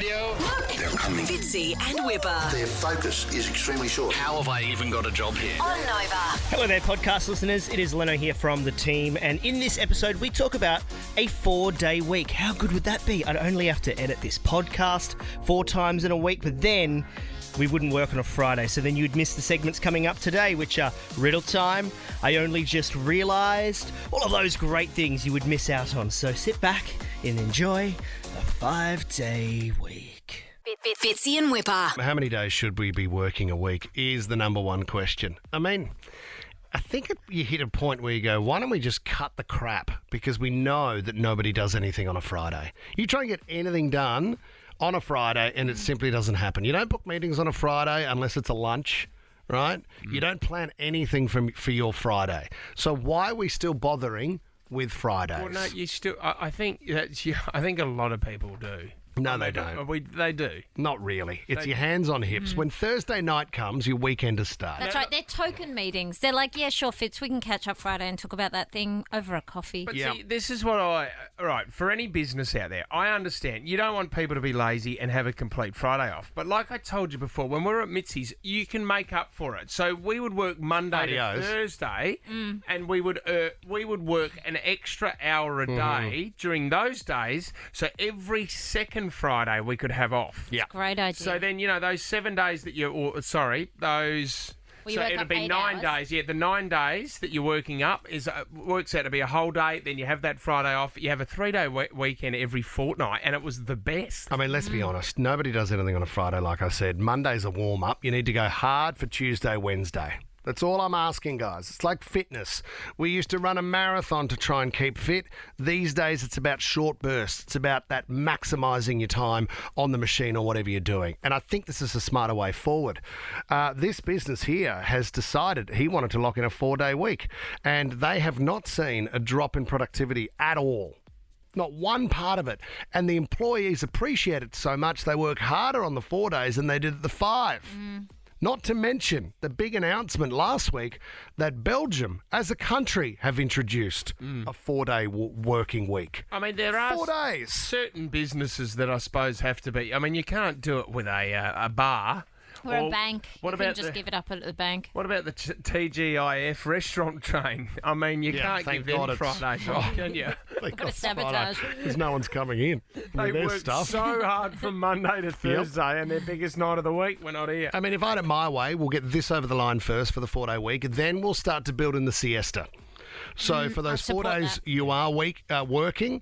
radio. They're coming. Fitzy and Whipper. Their focus is extremely short. How have I even got a job here? On Nova. Hello there, podcast listeners. It is Leno here from the team, and in this episode, we talk about a 4-day week. How good would that be? I'd only have to edit this podcast 4 times in a week, but then we wouldn't work on a Friday, so then you'd miss the segments coming up today, which are Riddle Time, I Only Just Realised, all of those great things you would miss out on. So sit back and enjoy a 5-day week. Fitzy and Whipper. How many days should we be working a week is the number one question. I mean, I think you hit a point where you go, why don't we just cut the crap? Because we know that nobody does anything on a Friday. You try and get anything done on a Friday and it simply doesn't happen. You don't book meetings on a Friday unless it's a lunch, right? You don't plan anything for your Friday. So why are we still bothering with Fridays? Well, no, you still. I think I think a lot of people do. No, they don't. They do. Not really. It's your hands on hips. When Thursday night comes, your weekend starts. That's right. They're token meetings. They're like, yeah, sure, Fitz, we can catch up Friday and talk about that thing over a coffee. But see, this is what right, for any business out there, I understand. You don't want people to be lazy and have a complete Friday off. But like I told you before, when we were at Mitzi's, you can make up for it. So we would work Monday to Thursday, and we would work an extra hour a day during those days. So every second Friday we could have off. Yeah. Great idea. So then, those 7 days that those... Well, so it'll be 9 days. Yeah, the 9 days that you're working up works out to be a whole day. Then you have that Friday off. You have a 3-day weekend every fortnight, and it was the best. I mean, let's be honest. Nobody does anything on a Friday, like I said. Monday's a warm-up. You need to go hard for Tuesday, Wednesday. That's all I'm asking, guys. It's like fitness. We used to run a marathon to try and keep fit. These days, it's about short bursts. It's about that maximising your time on the machine or whatever you're doing. And I think this is a smarter way forward. This business here has decided he wanted to lock in a 4-day week, and they have not seen a drop in productivity at all. Not one part of it. And the employees appreciate it so much they work harder on the 4 days than they did at the 5. Not to mention the big announcement last week that Belgium, as a country, have introduced a 4-day working week. I mean, there are 4 days. certain businesses that I suppose have to be. I mean, you can't do it with a bar. Or a bank. What You about can just give it up at the bank. What about the TGIF restaurant chain? I mean, you can't thank give God them it's- Fridays off, can you? Thank What a God, sabotage. Because no one's coming in. They Their work stuff. so hard from Monday to Thursday, and their biggest night of the week, we're not here. I mean, if I had it my way, we'll get this over the line first for the 4-day week, then we'll start to build in the siesta. So for those 4 support days that. you are working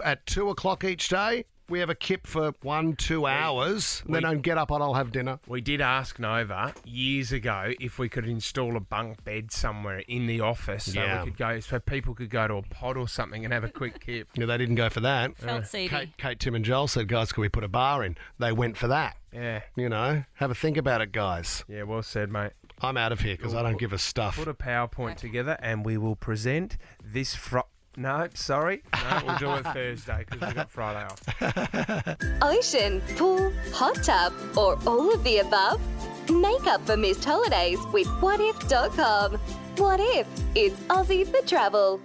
at 2 o'clock each day, we have a kip for 1-2 hours, and then I'll get up and I'll have dinner. We did ask Nova years ago if we could install a bunk bed somewhere in the office so people could go to a pod or something and have a quick kip. Yeah, they didn't go for that. Felt seedy. Kate, Tim and Joel said, guys, can we put a bar in? They went for that. Yeah. Have a think about it, guys. Yeah, well said, mate. I'm out of here because I don't give a stuff. Put a PowerPoint together and we will present this No, sorry. No, we'll do it Thursday because we've got Friday off. Ocean, pool, hot tub, or all of the above? Make up for missed holidays with whatif.com. What if it's Aussie for travel?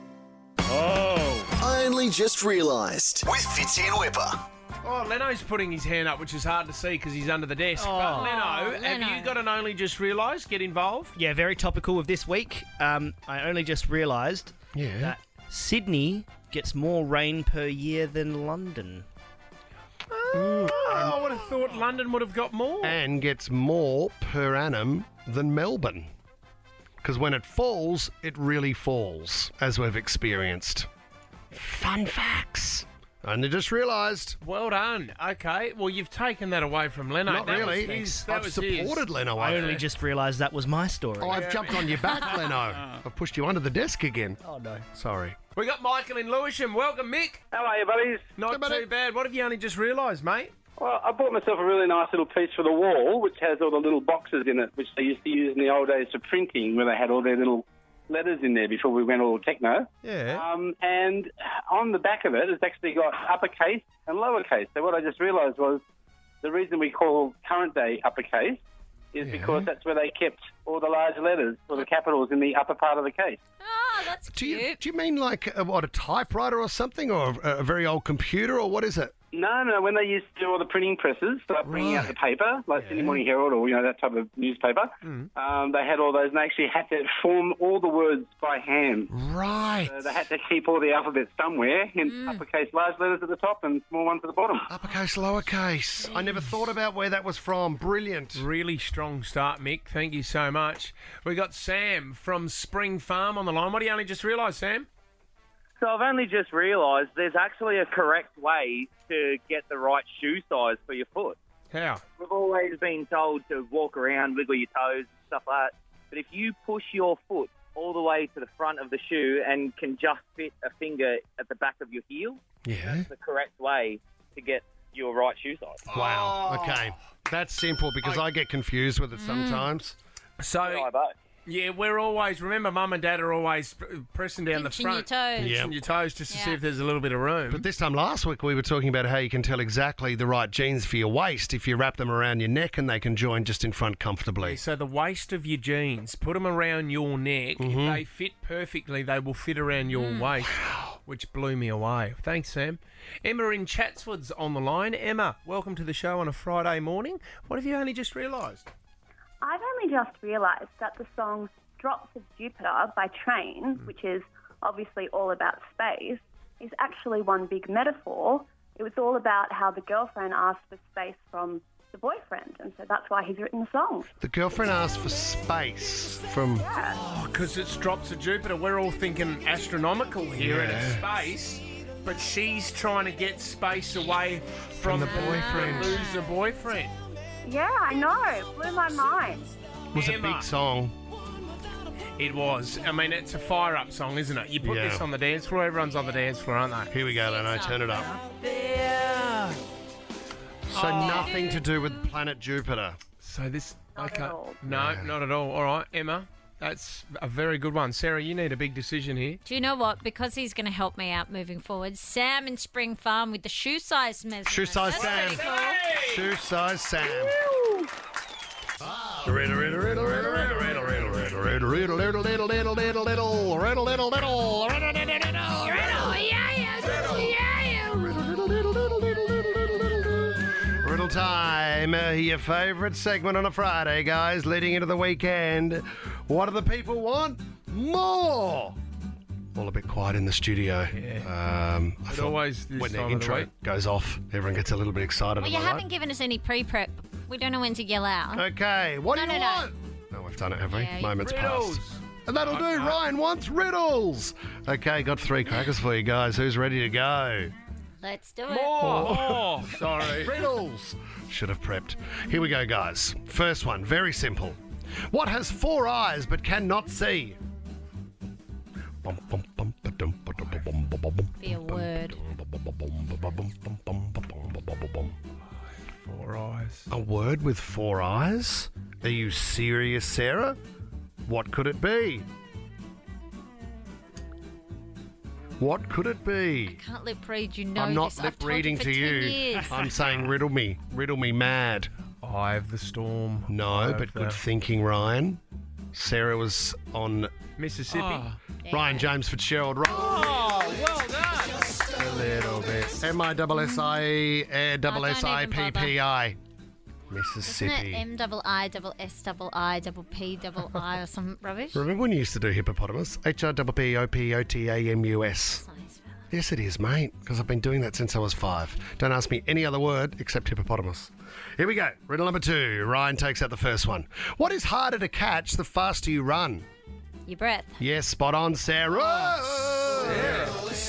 I only just realised. With Fitzy and Whipper. Oh, Leno's putting his hand up, which is hard to see because he's under the desk. But Leno, have you got an only just realised? Get involved. Yeah, very topical of this week. I only just realised that Sydney gets more rain per year than London. I would have thought London would have got more. And gets more per annum than Melbourne. Because when it falls, it really falls, as we've experienced. Fun facts. Only just realised. Well done. Okay. Well, you've taken that away from Leno. Not That really. was his. I've supported Leno. I only just realised that was my story. Oh, I've jumped on your back, Leno. I've pushed you under the desk again. Oh, no. Sorry. We got Michael in Lewisham. Welcome, Mick. How are you, buddies? Not too bad. What have you only just realised, mate? Well, I bought myself a really nice little piece for the wall, which has all the little boxes in it, which they used to use in the old days for printing, where they had all their little letters in there before we went all techno. Yeah. And on the back of it, it's actually got uppercase and lowercase. So what I just realised was the reason we call current day uppercase is because that's where they kept all the large letters or the capitals in the upper part of the case. Oh, that's Do cute. you mean like a typewriter or something, or a very old computer, or what is it? No. When they used to do all the printing presses, start bringing out the paper, like Sydney Morning Herald or that type of newspaper, they had all those, and they actually had to form all the words by hand. Right. So they had to keep all the alphabet somewhere in uppercase large letters at the top and small ones at the bottom. Uppercase, lowercase. I never thought about where that was from. Brilliant. Really strong start, Mick. Thank you so much. We got Sam from Spring Farm on the line. What do you only just realise, Sam? So I've only just realised there's actually a correct way to get the right shoe size for your foot. How? We've always been told to walk around, wiggle your toes and stuff like that. But if you push your foot all the way to the front of the shoe and can just fit a finger at the back of your heel, that's the correct way to get your right shoe size. Wow. Okay. That's simple because I get confused with it sometimes. So, yeah, we're always, remember, Mum and Dad are always pressing down Pinching the front. your toes. Pinching your toes just to see if there's a little bit of room. But this time last week we were talking about how you can tell exactly the right jeans for your waist if you wrap them around your neck and they can join just in front comfortably. So the waist of your jeans, put them around your neck. If they fit perfectly, they will fit around your waist, which blew me away. Thanks, Sam. Emma in Chatswood's on the line. Emma, welcome to the show on a Friday morning. What have you only just realised? I've only just realised that the song Drops of Jupiter by Train, which is obviously all about space, is actually one big metaphor. It was all about how the girlfriend asked for space from the boyfriend, and so that's why he's written the song. The girlfriend asked for space from... Oh, because it's Drops of Jupiter. We're all thinking astronomical here and it's space. But she's trying to get space away from the boyfriend. Lose the boyfriend. Yeah, I know. Blew my mind. It was a big song. It was. I mean, it's a fire-up song, isn't it? You put this on the dance floor, everyone's on the dance floor, aren't they? Here we go, Leno. Turn it up. So nothing to do with planet Jupiter. So this... Not at all. No, not at all. All right, Emma. That's a very good one. Sarah, you need a big decision here. Do you know what? Because he's going to help me out moving forward. Sam in Spring Farm with the shoe size measurement. Shoe size Sam. Pretty cool. Shoe size Sam. Riddle, riddle, riddle, riddle, riddle, riddle, riddle, riddle, riddle, riddle, riddle, riddle, riddle, riddle, riddle, riddle, riddle, riddle, Riddle Time, your favourite segment on a Friday, guys, leading into the weekend. What do the people want? More! All a bit quiet in the studio. I thought always this when the time of the intro week. goes off, everyone gets a little bit excited. Well, you am I right? haven't given us any pre-prep. We don't know when to yell out. Okay, what do you No. want? No, we've done it, have we? Yeah, Moments Riddles. past. And that'll do. Ryan wants riddles. Okay, got 3 crackers for you guys. Who's ready to go? Let's do it. Oh, sorry. Riddles. Should have prepped. Here we go, guys. First one, very simple. What has 4 eyes but cannot see? Be a word. 4 eyes. A word with 4 eyes? Are you serious, Sarah? What could it be? What could it be? Can't lip read, you know I'm not this. lip I've told reading for to 10 you. years. I'm saying riddle me mad. Eye of the storm. No, Eye but of good the thinking, Ryan. Sarah was on Mississippi. Ryan James Fitzgerald. Right. Oh, well done. A little bit. M-I-S-S-I-P-P-I. Mississippi. Isn't it M-I-S-S-I-P-P-I or some rubbish? Remember when you used to do hippopotamus? H-I-P-P-O-P-O-T-A-M-U-S. Yes, it is, mate, because I've been doing that since I was 5. Don't ask me any other word except hippopotamus. Here we go. Riddle number 2. Ryan takes out the first one. What is harder to catch the faster you run? Your breath. Yes, spot on, Sarah.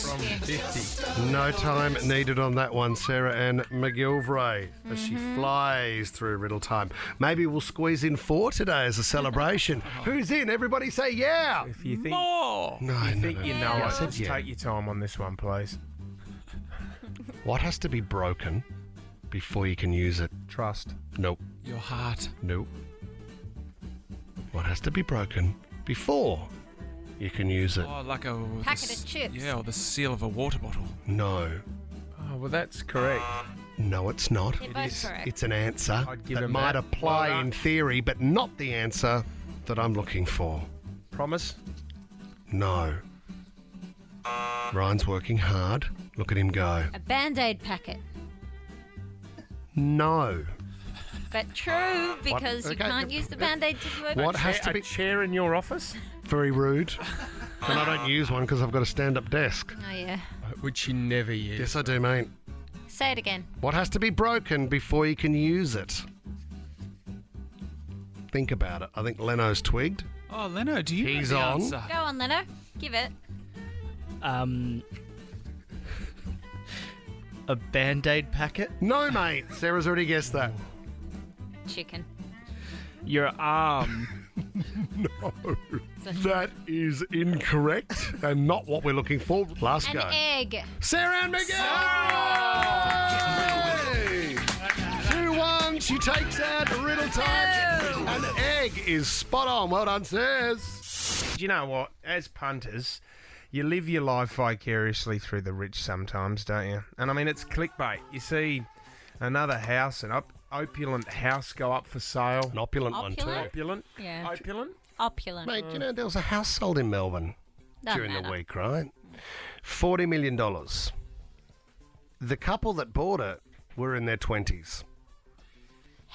From 50. No time needed on that one, Sarah Ann McGilvray, as she flies through Riddle Time. Maybe we'll squeeze in 4 today as a celebration. Who's in? Everybody say yeah. If you think, No, you no, think no. you know I it, said just yeah. take your time on this one, please. What has to be broken before you can use it? Trust. Nope. Your heart. Nope. What has to be broken before you can use it? Oh, like a Packet of chips. Yeah, or the seal of a water bottle. No. Oh, well, that's correct. No, it's not. You're both correct. It's an answer I'd give that him might that. apply Well done. in theory, but not the answer that I'm looking for. Promise? No. Ryan's working hard. Look at him go. A Band-Aid packet. No. But true, because you Okay. can't use the Band-Aid to do it. What has to A be... chair in your office? Very rude. And I don't use one because I've got a stand-up desk. Oh, yeah. Which you never use. Yes, I do, mate. Say it again. What has to be broken before you can use it? Think about it. I think Leno's twigged. Oh, Leno, do you He's know the on. answer? Go on, Leno. Give it. A Band-Aid packet? No, mate. Sarah's already guessed that. Chicken. Your arm. No. That is incorrect and not what we're looking for. Last An go. egg. Sarah and Miguel! 2-1. She takes out Riddle Time. An egg is spot on. Well done, Says. Do you know what? As punters, you live your life vicariously through the rich sometimes, don't you? And I mean, it's clickbait. You see another house, an opulent house go up for sale. An opulent one, too. Opulent? Opulent? Yeah. Opulent? Opulent. Mate, you know, there was a house sold in Melbourne Doesn't during the matter. week, right? $40 million. The couple that bought it were in their 20s.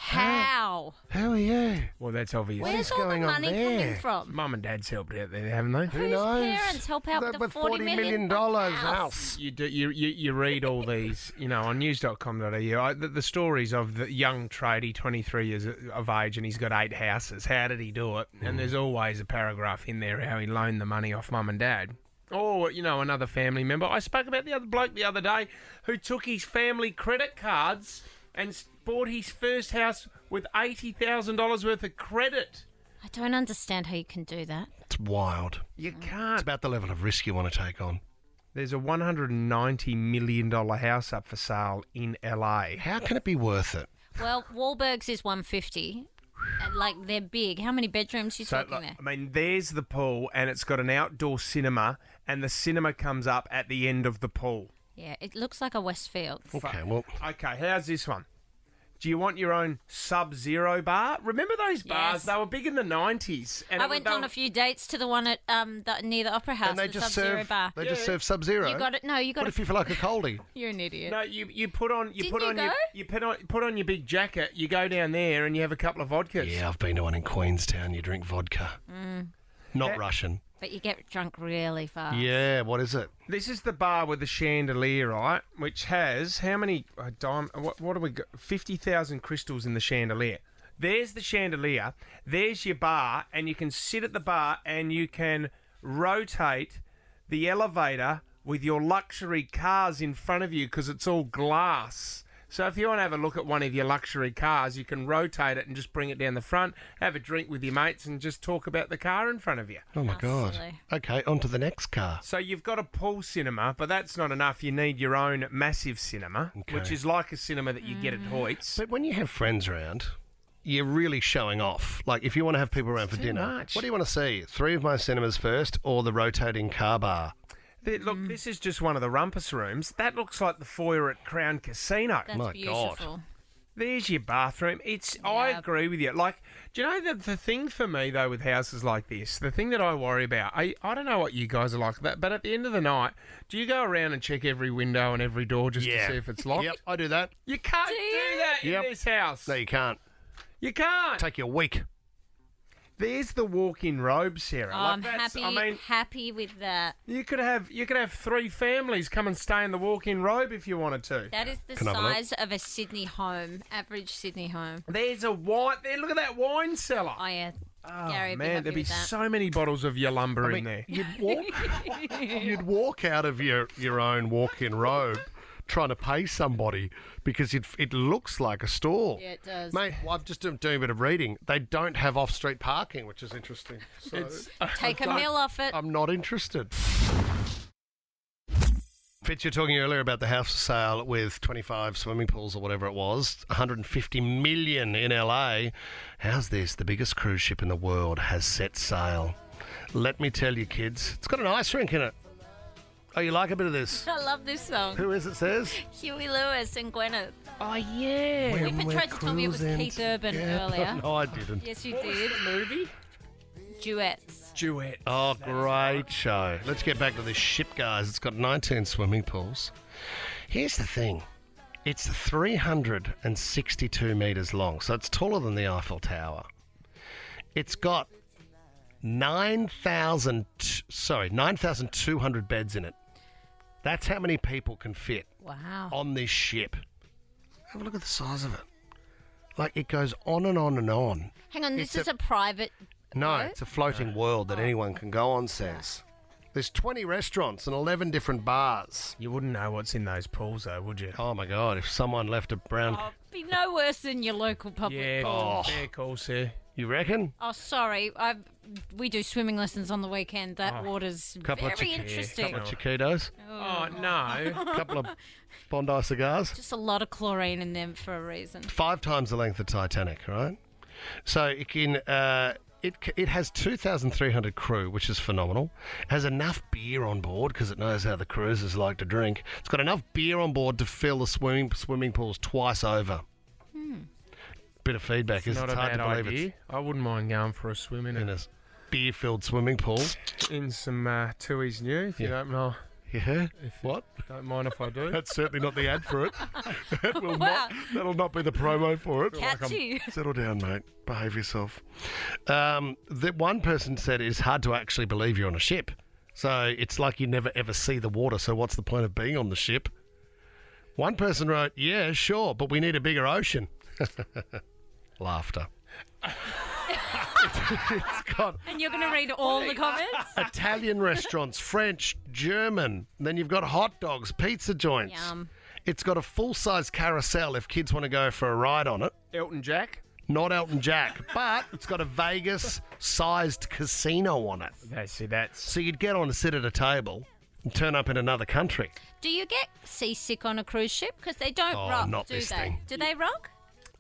How? Hell yeah. Well, that's obvious. Where's all the going on money there? coming from? Mum and Dad's helped out there, haven't they? Who Whose knows? parents help out with the With $40 million house? You do. You read all these, on news.com.au. The stories of the young tradie, 23 years of age, and he's got 8 houses. How did he do it? And there's always a paragraph in there how he loaned the money off Mum and Dad. Or, another family member. I spoke about the other bloke the other day who took his family credit cards and bought his first house with $80,000 worth of credit. I don't understand how you can do that. It's wild. You It's can't. about the level of risk you want to take on. There's a $190 million house up for sale in LA. How can it be worth it? Well, Wahlberg's is 150. And, they're big. How many bedrooms you talking there? I mean, there's the pool, and it's got an outdoor cinema, and the cinema comes up at the end of the pool. Yeah, it looks like a Westfield. Okay, well... Okay, how's this one? Do you want your own Sub-Zero bar? Remember those bars? Yes. They were big in the 90s. And I went on a few dates to the one at near the Opera House, And they the just Sub-Zero serve... bar. They just serve Sub-Zero? You got it. No, you got What it. if you feel like a coldie? You're an idiot. No, you put on Didn't you go? you put on your big jacket. You go down there and you have a couple of vodkas. Yeah, I've been to one in Queenstown. You drink vodka. Not Russian. But you get drunk really fast. Yeah, what is it? This is the bar with the chandelier, right? Which has how many? What do we got? 50,000 crystals in the chandelier. There's the chandelier. There's your bar, and you can sit at the bar and you can rotate the elevator with your luxury cars in front of you because it's all glass. So if you want to have a look at one of your luxury cars, you can rotate it and just bring it down the front, have a drink with your mates and just talk about the car in front of you. Oh, my How God. silly. Okay, on to the next car. So you've got a pool cinema, but that's not enough. You need your own massive cinema, which is like a cinema that you get at Hoyt's. But when you have friends around, you're really showing off. Like, if you want to have people around for too dinner, much. what do you want to see? 3 of my cinemas first or the rotating car bar? Look, this is just one of the rumpus rooms. That looks like the foyer at Crown Casino. That's My God. beautiful. There's your bathroom. I Yeah. agree with you. Like, do you know the thing for me, though, with houses like this, the thing that I worry about, I don't know what you guys are like, but at the end of the night, do you go around and check every window and every door just to see if it's locked? Yep, I do that. You can't do that Yep. in this house. No, you can't. You can't. Take you a week. There's the walk-in robe, Sarah. Oh, Like, I'm that's- happy with that. You could have 3 families come and stay in the walk-in robe if you wanted to. That is the Can I have a look? size of a Sydney home, average Sydney home. There's a wine. There, look at that wine cellar. Oh, yeah. Oh, Gary would be man, happy there'd be with that. so many bottles of your lumber I in mean, there. you'd walk out of your own walk-in robe trying to pay somebody because it looks like a store. Yeah, it does. Mate, I'm just doing a bit of reading. They don't have off-street parking, which is interesting. So Take a meal off it. I'm not interested. Fitz, you were talking earlier about the house for sale with 25 swimming pools or whatever it was, 150 million in LA. How's this? The biggest cruise ship in the world has set sail. Let me tell you, kids, it's got an ice rink in it. Oh, you like a bit of this? I love this song. Who is it, says? Huey Lewis and Gwyneth. Oh, yeah. We've tried to tell me it was cruising Keith Urban earlier. No, I didn't. Yes, you did. Movie? Duets. Duet. Oh, great show. Let's get back to this ship, guys. It's got 19 swimming pools. Here's the thing. It's 362 metres long, so it's taller than the Eiffel Tower. It's got 9,200 beds in it. That's how many people can fit on this ship. Have a look at the size of it. Like, it goes on and on and on. Hang on, this is a private No, boat? it's a floating world that anyone can go on, says. There's 20 restaurants and 11 different bars. You wouldn't know what's in those pools, though, would you? Oh, my God. If someone left a brown... Oh, be no worse than your local public pool. Fair call, sir. You reckon? Oh, sorry. We do swimming lessons on the weekend. That water's very interesting. Couple of Chiquitos. Oh, no. A couple of Bondi cigars. Just a lot of chlorine in them for a reason. 5 times the length of Titanic, right? So it can... It has 2,300 crew, which is phenomenal. It has enough beer on board because it knows how the cruisers like to drink. It's got enough beer on board to fill the swimming pools twice over. Bit of feedback. It's Not a hard bad to believe idea. I wouldn't mind going for a swim in in it. a beer-filled swimming pool. In some Tui's new, if you don't know. Yeah. What? Don't mind if I do. That's certainly not the ad for it. That'll not be the promo for it. Catchy. Settle down, mate. Behave yourself. That one person said it's hard to actually believe you're on a ship. So it's like you never ever see the water. So what's the point of being on the ship? One person wrote, "Yeah, sure, but we need a bigger ocean." Laughter. It's got And you're going to read all the comments? Italian restaurants, French, German. Then you've got hot dogs, pizza joints. Yum. It's got a full-size carousel if kids want to go for a ride on it. Elton Jack? Not Elton Jack, but it's got a Vegas-sized casino on it. That's... So you'd get on and sit at a table and turn up in another country. Do you get seasick on a cruise ship? Because they don't Oh, rock, not do this they? thing. Do they rock?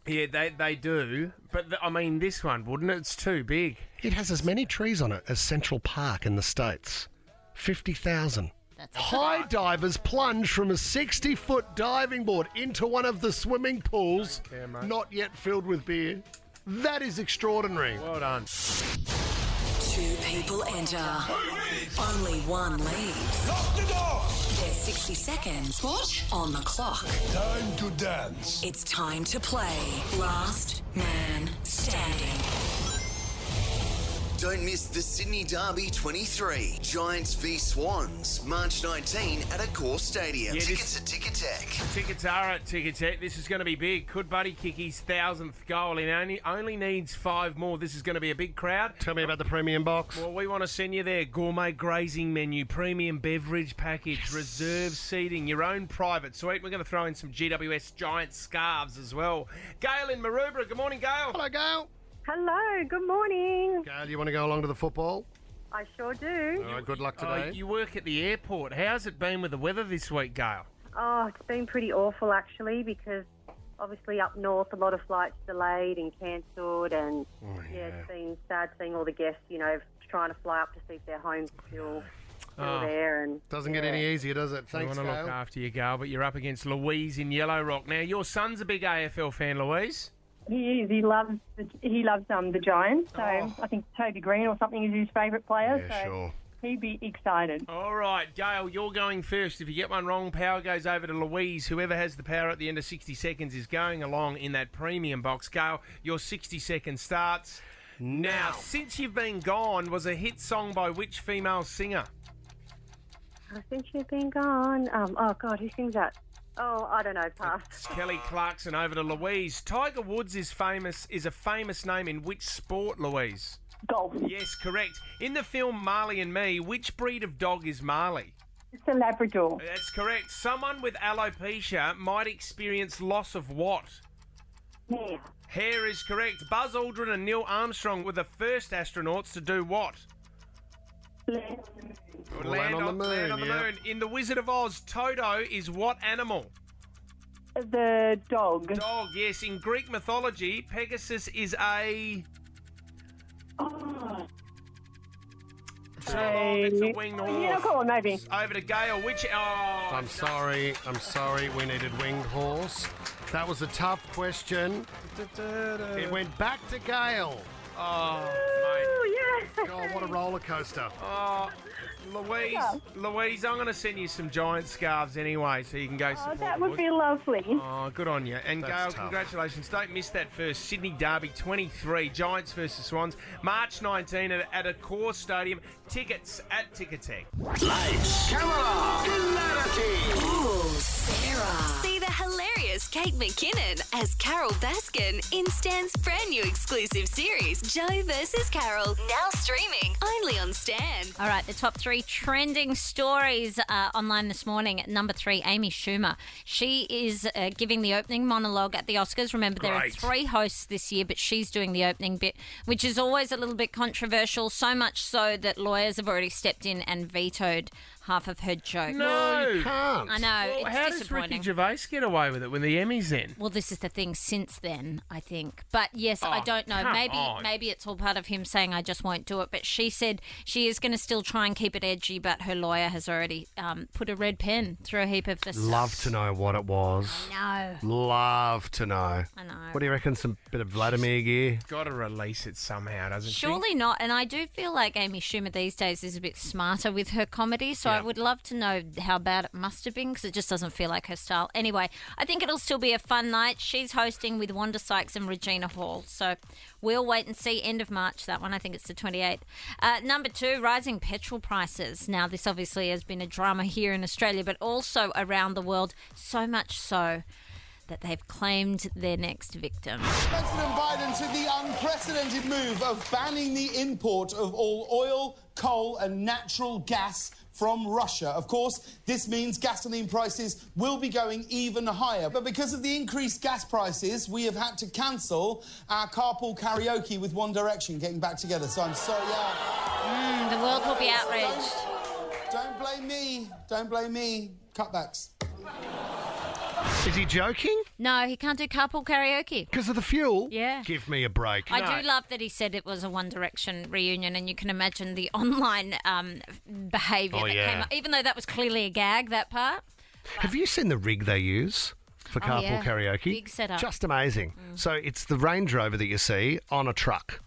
Yeah, they do. But, I mean, this one, wouldn't it? It's too big. It has as many trees on it as Central Park in the States. 50,000. High divers plunge from a 60-foot diving board into one of the swimming pools, not yet filled with beer. That is extraordinary. Well done. 2 people enter. Only one leaves. Lock the door! There's 60 seconds. What? On the clock. Time to dance. It's time to play Last Man Standing. Don't miss the Sydney Derby 23. Giants v Swans, March 19 at Accor Stadium. Yeah, Tickets at Ticketek. Tickets are at Ticketek. This is going to be big. Could Buddy kick his 1,000th goal? He only needs 5 more. This is going to be a big crowd. Tell me about the premium box. Well, we want to send you there. Gourmet grazing menu, premium beverage package, reserve seating, your own private suite. We're going to throw in some GWS Giant scarves as well. Gail in Maroubra. Good morning, Gail. Hello, Gail. Hello, good morning. Gail, you want to go along to the football? I sure do. All right, good luck today. You work at the airport. How's it been with the weather this week, Gail? Oh, it's been pretty awful actually because obviously up north a lot of flights delayed and cancelled and it's been sad seeing all the guests, trying to fly up to see if their home's still there. And doesn't get any easier, does it? Thanks, I want to Gail. look after you, Gail, but you're up against Louise in Yellow Rock. Now, your son's a big AFL fan, Louise. He is. He loves the Giants. So I think Toby Green or something is his favourite player. Yeah, so sure. he'd be excited. All right, Gail, you're going first. If you get one wrong, power goes over to Louise. Whoever has the power at the end of 60 seconds is going along in that premium box. Gail, your 60 seconds starts now. Since You've Been Gone was a hit song by which female singer? Since You've Been Gone. Oh, God, who sings that? Oh, I don't know, pass. It's Kelly Clarkson. Over to Louise. Tiger Woods is a famous name in which sport, Louise? Golf. Yes, correct. In the film Marley and Me, which breed of dog is Marley? It's a Labrador. That's correct. Someone with alopecia might experience loss of what? Hair. Hair is correct. Buzz Aldrin and Neil Armstrong were the first astronauts to do what? Land on the moon. Land on the moon. In The Wizard of Oz, Toto is what animal? The dog. Dog, yes. In Greek mythology, Pegasus is a... It's a winged horse. Unicorn, maybe. Over to Gail. I'm sorry. We needed winged horse. That was a tough question. It went back to Gail. Oh, mate. Oh, yeah. God, what a roller coaster. Oh, Louise, I'm going to send you some giant scarves anyway, so you can go support. That would be lovely. Oh, good on you. And That's Gail, tough. congratulations. Don't miss that first Sydney Derby 23, Giants versus Swans, March 19 at Accor Stadium. Tickets at Ticketek. Lights, camera, clarity. Ooh, Sarah. See the hilarious Kate McKinnon as Carol Baskin in Stan's brand new exclusive series, Joe vs. Carol, now streaming only on Stan. All right, the top 3 trending stories online this morning. Number 3, Amy Schumer. She is giving the opening monologue at the Oscars. Remember, there are 3 hosts this year, but she's doing the opening bit, which is always a little bit controversial, so much so that lawyers have already stepped in and vetoed half of her joke. No, you can't. I know, Well, it's how does disappointing. Ricky Gervais get away with it when the Emmys in? Well, this is the thing since then, I think. But yes, I don't know. come on. Maybe it's all part of him saying, I just won't do it. But she said she is going to still try and keep it edgy, but her lawyer has already put a red pen through a heap of the Love stuff. to know what it was. No. Love to know. I know. What do you reckon? Some bit of Vladimir gear? Got to release it somehow, doesn't she? Surely not. And I do feel like Amy Schumer these days is a bit smarter with her comedy, so I would love to know how bad it must have been because it just doesn't feel like her style. Anyway, I think it'll still be a fun night. She's hosting with Wanda Sykes and Regina Hall, so we'll wait and see. End of March, that one. I think it's the 28th. Number 2, rising petrol prices. Now, this obviously has been a drama here in Australia, but also around the world, so much so that they've claimed their next victim. President Biden took the unprecedented move of banning the import of all oil, coal and natural gas from Russia. Of course, this means gasoline prices will be going even higher. But because of the increased gas prices, we have had to cancel our carpool karaoke with One Direction getting back together. So I'm sorry, The world will be outraged. Don't blame me. Don't blame me. Cutbacks. Is he joking? No, he can't do carpool karaoke. Because of the fuel? Yeah. Give me a break. I do love that he said it was a One Direction reunion, and you can imagine the online behaviour that came up, even though that was clearly a gag, that part. Have you seen the rig they use for carpool karaoke? Big setup. Just amazing. So it's the Range Rover that you see on a truck.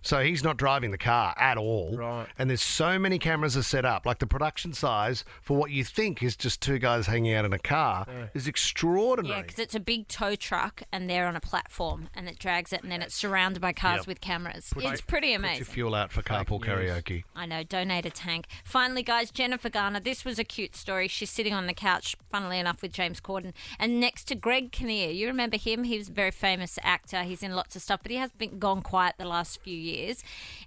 So he's not driving the car at all. Right. And there's so many cameras are set up. Like the production size for what you think is just 2 guys hanging out in a car is extraordinary. Yeah, because it's a big tow truck and they're on a platform and it drags it and then it's surrounded by cars with cameras. It's pretty amazing. Put your fuel out for carpool karaoke. I know, donate a tank. Finally, guys, Jennifer Garner. This was a cute story. She's sitting on the couch, funnily enough, with James Corden. And next to Greg Kinnear. You remember him? He was a very famous actor. He's in lots of stuff, but he has been gone quiet the last few years.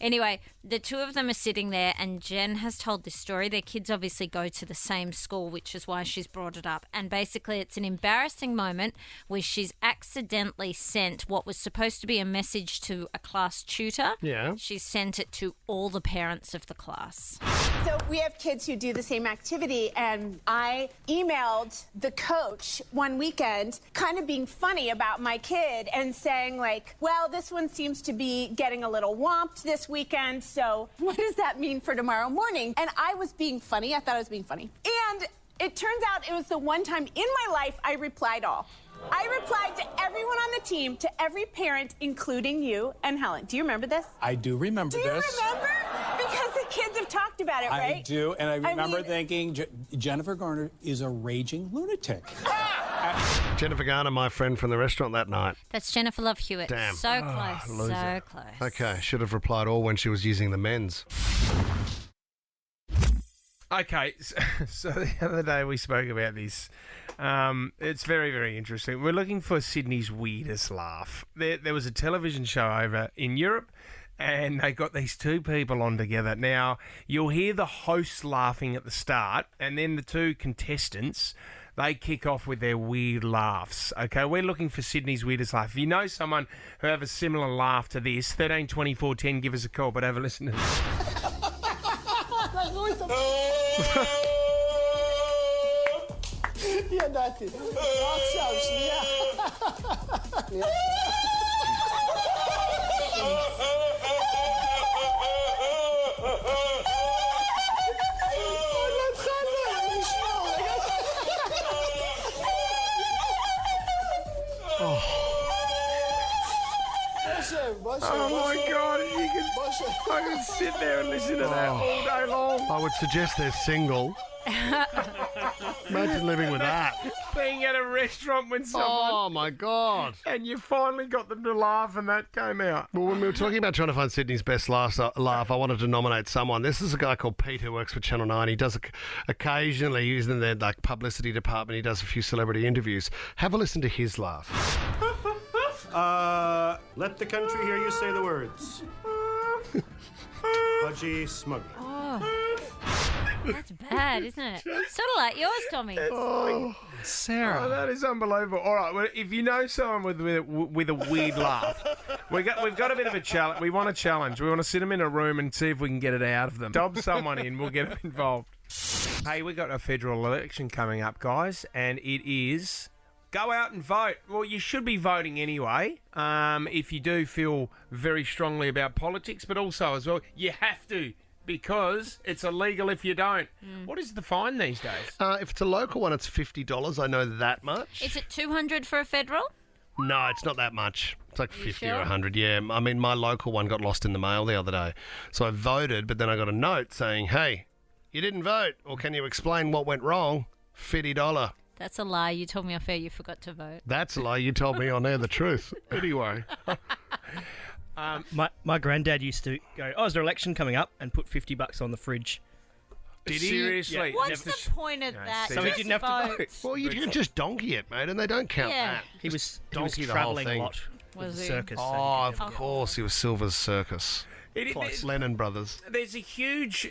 Anyway, the two of them are sitting there and Jen has told this story. Their kids obviously go to the same school, which is why she's brought it up. And basically it's an embarrassing moment where she's accidentally sent what was supposed to be a message to a class tutor. Yeah. She's sent it to all the parents of the class. So we have kids who do the same activity, and I emailed the coach one weekend kind of being funny about my kid and saying, like, well, this one seems to be getting a little whomped this weekend, so what does that mean for tomorrow morning? And I was being funny. I thought I was being funny. And it turns out it was the one time in my life I replied all. I replied to everyone on the team, to every parent, including you and Helen. Do you remember this? I do remember this. Do you remember? Because the kids have talked about it, right? I do, and I remember thinking Jennifer Garner is a raging lunatic. Jennifer Garner, my friend from the restaurant that night. That's Jennifer Love Hewitt. Damn. So close, loser. so close. Okay, should have replied all when she was using the men's. Okay, so the other day we spoke about this. It's very, very interesting. We're looking for Sydney's weirdest laugh. There was a television show over in Europe, and they got these two people on together. Now, you'll hear the host laughing at the start, and then the two contestants, they kick off with their weird laughs. Okay, we're looking for Sydney's weirdest laugh. If you know someone who have a similar laugh to this, 13 24 10, give us a call, but have a listen to this. Ja, dat is. Saus, ja. Oh my God! I can sit there and listen to that all day long. I would suggest they're single. Imagine living with that. Being at a restaurant with someone. Oh, my God. And you finally got them to laugh and that came out. Well, when we were talking about trying to find Sydney's best laugh, I wanted to nominate someone. This is a guy called Pete who works for Channel 9. He does occasionally, he's in their publicity department, he does a few celebrity interviews. Have a listen to his laugh. Let the country hear you say the words. Pudgy smugly. Oh, that's bad, isn't it? Sort of like yours, Tommy. Sarah. Oh, that is unbelievable. All right, well, if you know someone with a weird laugh, we've got a bit of a challenge. We want a challenge. We want to sit them in a room and see if we can get it out of them. Dob someone in, we'll get them involved. Hey, we got a federal election coming up, guys, and it is... Go out and vote. Well, you should be voting anyway, if you do feel very strongly about politics, but also as well, you have to, because it's illegal if you don't. What is the fine these days? If it's a local one, it's $50. I know that much. Is it $200 for a federal? No, it's not that much. It's like 50 sure? or 100, yeah. I mean, my local one got lost in the mail the other day. So I voted, but then I got a note saying, hey, you didn't vote, or can you explain what went wrong? $50. That's a lie. You told me off air you forgot to vote. That's a lie. You told me on air the truth. Anyway. My granddad used to go, is there an election coming up? And put $50 on the fridge. Did he? Seriously? What's the point of that? So he didn't have to vote. Well, you can just donkey it, mate, and they don't count that. He was Donkey the whole travelling a thing. lot with the he? circus. Oh, of course. He was Silver's Circus. Lennon Brothers. There's a huge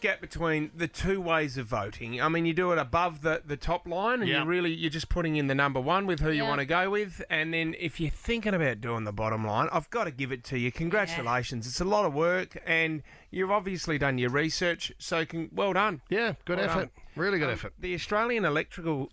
gap between the two ways of voting. I mean, you do it above the top line, and you're just putting in the number one with who you want to go with. And then if you're thinking about doing the bottom line, I've got to give it to you. Congratulations. It's a lot of work, and you've obviously done your research, so well done. Yeah, good effort. Really good effort. The Australian Electoral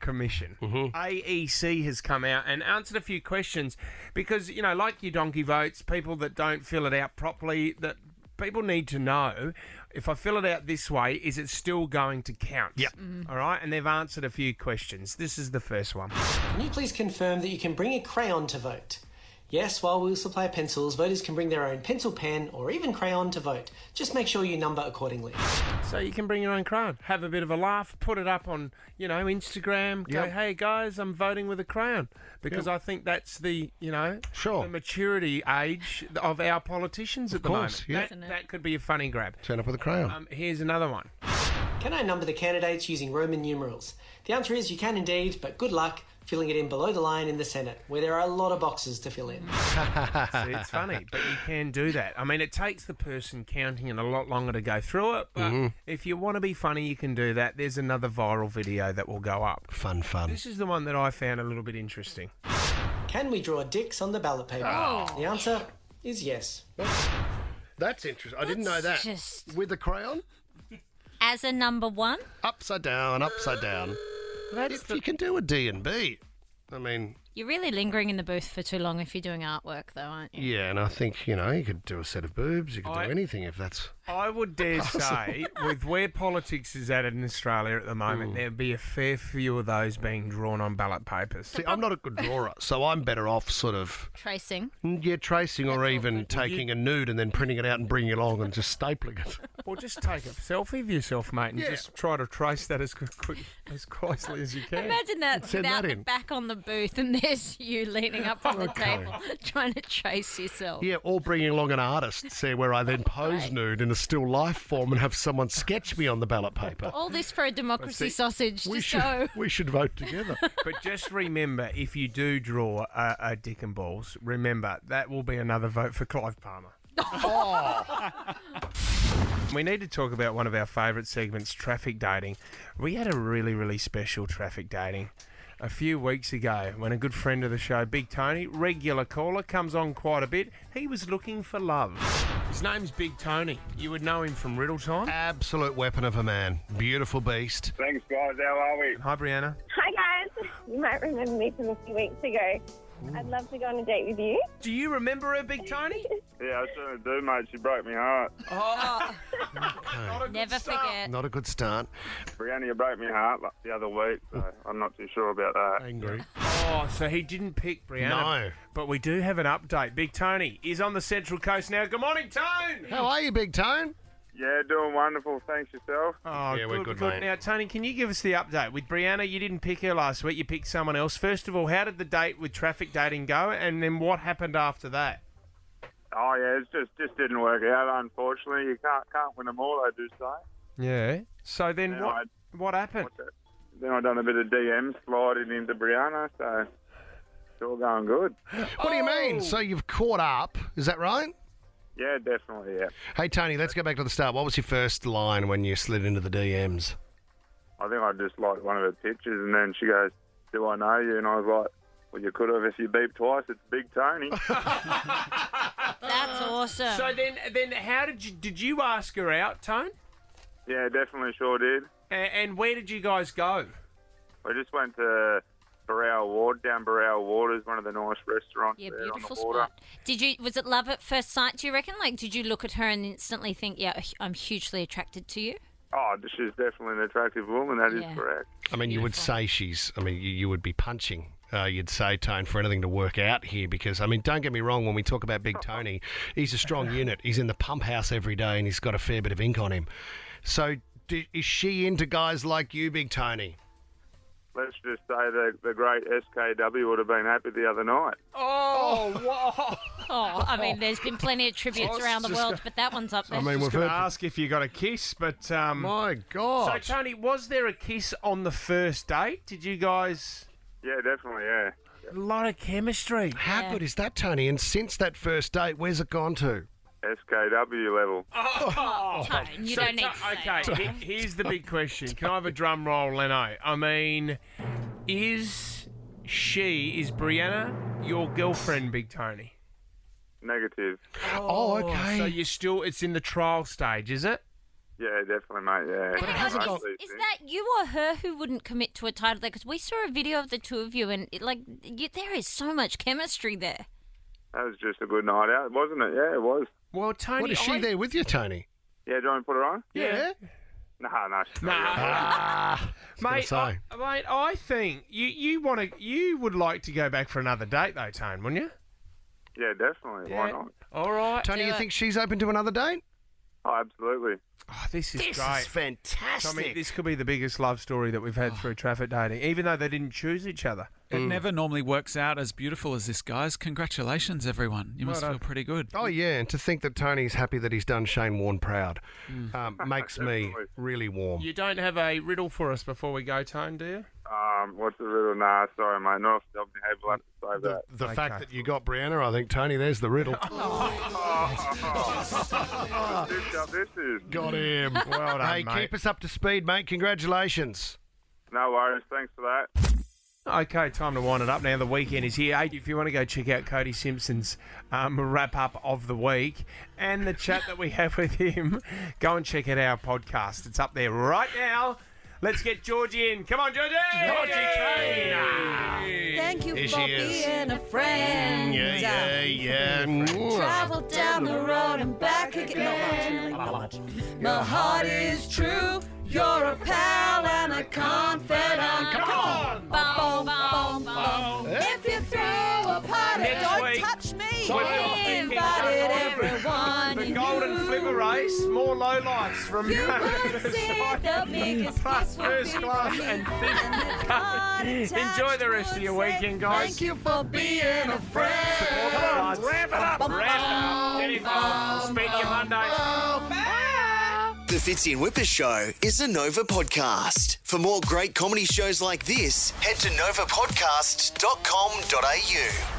Commission, AEC, has come out and answered a few questions because, like your donkey votes, people that don't fill it out properly, that people need to know, if I fill it out this way, is it still going to count? Yep. All right, and they've answered a few questions. This is the first one. Can you please confirm that you can bring a crayon to vote? Yes, while we'll supply pencils, voters can bring their own pencil, pen, or even crayon to vote. Just make sure you number accordingly. So you can bring your own crayon, have a bit of a laugh, put it up on, Instagram, go, hey guys, I'm voting with a crayon. Because I think that's the, the maturity age of our politicians at the moment. Yeah. That could be a funny grab. Turn up with a crayon. Here's another one. Can I number the candidates using Roman numerals? The answer is you can indeed, but good luck filling it in below the line in the Senate, where there are a lot of boxes to fill in. See, it's funny, but you can do that. I mean, it takes the person counting it a lot longer to go through it, but if you want to be funny, you can do that. There's another viral video that will go up. Fun. This is the one that I found a little bit interesting. Can we draw dicks on the ballot paper? The answer is yes. That's interesting. I didn't know that. With a crayon? As a number one? Upside down. If you can do a D and B, I mean... You're really lingering in the booth for too long if you're doing artwork, though, aren't you? Yeah, and I think, you could do a set of boobs, you could do anything if that's... I would dare say, with where politics is at in Australia at the moment, there'd be a fair few of those being drawn on ballot papers. See, I'm not a good drawer, so I'm better off sort of... Tracing. Yeah, tracing, or even taking a nude and then printing it out and bringing it along and just stapling it. Or just take a selfie of yourself, mate, and just try to trace that as closely as you can. Imagine that without the back on the booth and there's you leaning up on the table trying to trace yourself. Yeah, or bringing along an artist, see, where I then pose nude in a still life form and have someone sketch me on the ballot paper. All this for a democracy sausage. We should vote together. But just remember, if you do draw a dick and balls, remember, that will be another vote for Clive Palmer. We need to talk about one of our favourite segments, traffic dating. We had a really, really special traffic dating a few weeks ago when a good friend of the show, Big Tony, regular caller, comes on quite a bit. He was looking for love. His name's Big Tony. You would know him from Riddle Time. Absolute weapon of a man. Beautiful beast. Thanks, guys. How are we? Hi, Brianna. Hi, guys. You might remember me from a few weeks ago. I'd love to go on a date with you. Do you remember her, Big Tony? Yeah, I certainly do, mate. She broke my heart. Oh. Never forget. Not a good start. Brianna, you broke my heart the other week, so I'm not too sure about that. Angry. Oh, so he didn't pick Brianna. No. But we do have an update. Big Tony is on the Central Coast now. Good morning, Tone. How are you, Big Tone? Yeah, doing wonderful. Thanks yourself. Oh, Yeah, we're good, mate. Now, Tony, can you give us the update? With Brianna, you didn't pick her last week. You picked someone else. First of all, how did the date with traffic dating go? And then what happened after that? Oh yeah, it just didn't work out. Unfortunately, you can't win them all. I do say. Yeah. So then what happened? Then I done a bit of DM sliding into Brianna, so it's all going good. What do you mean? So you've caught up, is that right? Yeah, definitely, yeah. Hey, Tony, let's go back to the start. What was your first line when you slid into the DMs? I think I just liked one of her pictures, and then she goes, "Do I know you?" And I was like, "Well, you could have if you beeped twice. It's Big Tony." That's awesome. So then how did you ask her out, Tone? Yeah, definitely sure did. And where did you guys go? We just went to Barrow Ward, down Barrow Waters, one of the nice restaurants Yeah, there on beautiful the water. spot. Was it love at first sight, do you reckon? Like, did you look at her and instantly think, yeah, I'm hugely attracted to you? Oh, she's definitely an attractive woman, that is Yeah. correct. I mean, you would say you would be punching. You'd say, Tone, for anything to work out here because, I mean, don't get me wrong, when we talk about Big Tony, he's a strong unit. He's in the pump house every day and he's got a fair bit of ink on him. So is she into guys like you, Big Tony? Let's just say the great SKW would have been happy the other night. Oh, wow. Oh, I mean, there's been plenty of tributes around the world, but that one's up there. I mean, we're going to ask if you got a kiss, but... My God. So, Tony, was there a kiss on the first date? Did you guys... Yeah, definitely, yeah. A lot of chemistry. How good is that, Tony? And since that first date, where's it gone to? SKW level. Oh, Tone, you don't need to say okay, here's the big question. Can I have a drum roll, Leno? I mean, is Brianna your girlfriend, Big Tony? Negative. Oh, okay. So it's in the trial stage, is it? Yeah, definitely, mate, yeah. But is that you or her who wouldn't commit to a title there? Because we saw a video of the two of you, and there is so much chemistry there. That was just a good night out, wasn't it? Yeah, it was. Well, Tony... What, is she there with you, Tony? Yeah, do you want to put her on? Yeah. No, she's not here. Mate, I think you would like to go back for another date, though, Tone, wouldn't you? Yeah, definitely. Why not? All right. Tony, you think she's open to another date? Oh, absolutely. Oh, this is great. This is fantastic. I mean, this could be the biggest love story that we've had through traffic dating, even though they didn't choose each other. It never normally works out as beautiful as this, guys. Congratulations, everyone. You must Well feel done. pretty good. Oh, yeah, and to think that Tony's happy that he's done Shane Warne proud makes me really warm. You don't have a riddle for us before we go, Tone, do you? What's the riddle? Nah, sorry, mate. Not off the top of my head. We'll have to save that. The fact that you got Brianna, I think, Tony, there's the riddle. This is. Got him. Well done, Hey, mate. keep us up to speed, mate. Congratulations. No worries. Thanks for that. Okay, time to wind it up now. The weekend is here. If you want to go check out Cody Simpson's wrap-up of the week and the chat that we have with him, go and check out our podcast. It's up there right now. Let's get Georgie in. Come on, Georgie! Georgie Kane! Thank you Here for she is. being a friend. Yeah. Travel down the road and back again. Not much. My heart is true. You're a pal and a confidant. Come on! Boom, boom, boom. If you throw a party, Next don't week, touch me. we're Invited everyone. The Golden Flipper Race, more lowlights from You would see the biggest plus kiss would first be class from and me. fifth. Enjoy the rest of your weekend, guys. Thank you for being a friend. Come on, ramp it up. Ramp it up. Get involved. Speak to you Monday. The Fitzy and Whipper Show is a Nova podcast. For more great comedy shows like this, head to novapodcast.com.au.